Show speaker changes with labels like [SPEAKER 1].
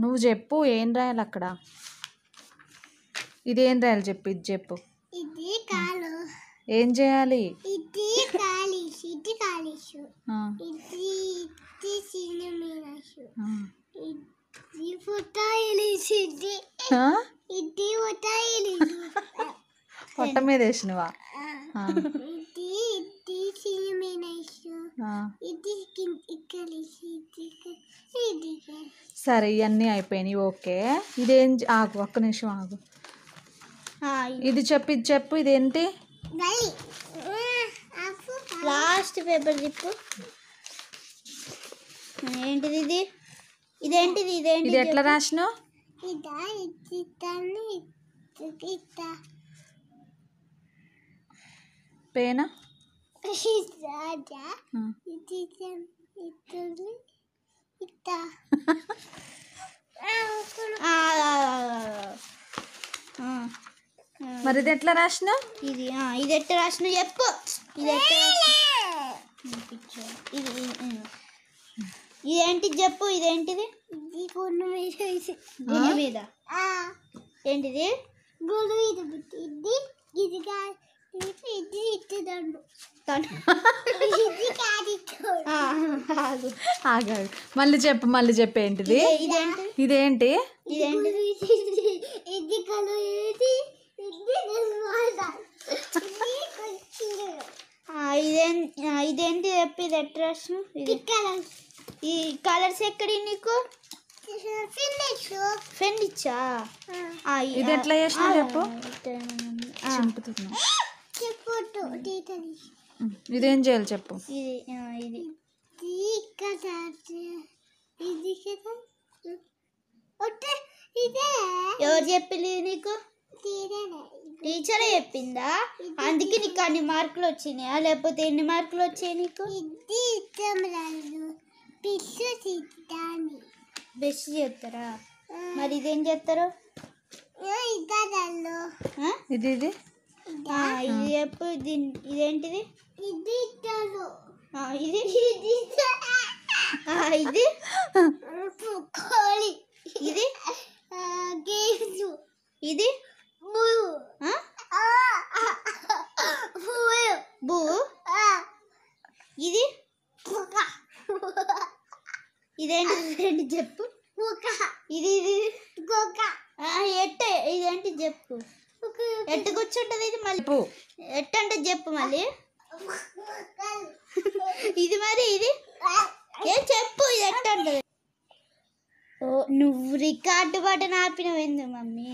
[SPEAKER 1] నువ్వు చెప్పు ఏం రాయాలి అక్కడ. ఇదేం రాయాలి చెప్పు. ఇది చెప్పు.
[SPEAKER 2] ఇది కాలు.
[SPEAKER 1] ఏం చేయాలి?
[SPEAKER 2] ఇది కాలిష్. ఇది కాలిష్. ఇది ఇది సినిమీనాషు. ఇది ఫోటోయిలిష్. ఇది ఇది ఫోటోయిలిష్.
[SPEAKER 1] పొట్ట మీద వేసినవా?
[SPEAKER 2] ఇది ఇది సినిమీనాషు. ఇది ఇక్కలిష్. ఇది
[SPEAKER 1] సరే ఇవన్నీ అయిపోయినాయి. ఓకే ఇదేం ఆగు, ఒక్క నిమిషం ఆగు. ఇది చెప్పు. ఇది చెప్పు. ఇదేంటి?
[SPEAKER 2] లాస్ట్ పేపర్ చెప్పు. ఏంటిది ఇది? ఇదేంటిది? ఇదేంటి?
[SPEAKER 1] ఇది ఎట్లా రాసినావు? పేనా? మరి ఇది ఎట్లా రాసినావు?
[SPEAKER 2] ఇది ఇది ఎట్లా రాసినావు చెప్పు. ఇది ఇదేంటి చెప్పు. ఇదేంటిది? ఇది కొన్న మీద ఏంటిది? గోలు మీద ఇది ఇది ఇది ఇచ్చేదండు.
[SPEAKER 1] ఆగాడు. మళ్ళీ చెప్పు. మళ్ళీ చెప్పు. ఏంటిది? ఇదేంటి?
[SPEAKER 2] ఇది కలు. ఇది ఇదేంటి చెప్పి. ఇది ఎట్లా రాసినావు? ఈ కలర్స్ ఎక్కడి నీకు? ఫెన్నిచ్చా.
[SPEAKER 1] ఇది ఎట్లా చేసినావు చెప్పు. ఇదేం చేయాలి చెప్పు.
[SPEAKER 2] ఇది ఎవరు చెప్పింది నీకు? టీచరే చెప్పిందా? అందుకే నీకు అన్ని మార్కులు వచ్చినాయా? లేకపోతే ఎన్ని మార్కులు వచ్చాయి నీకు? బెస్ట్ చేస్తారా? మరి ఇదేం చేస్తారు?
[SPEAKER 1] ఇది ఇది
[SPEAKER 2] ఇది చెప్పు. ఇదేంటిది? ఇది ఇది ఇది కోడి. ఇది ఇది బూ. ఇది ఇదేంటి చెప్పు. ఇది ఇది ఇదేంటి చెప్పు. ఎట్ట కూర్చుంటది ఇది? మళ్ళీ ఎట్టంటే చెప్పు మళ్ళీ. ఇది మరి ఇది చెప్పు. ఇది ఎట్టంటది? ఓ నువ్వు రికార్డు బటన్ ఆపినవు ఎందు మమ్మీ?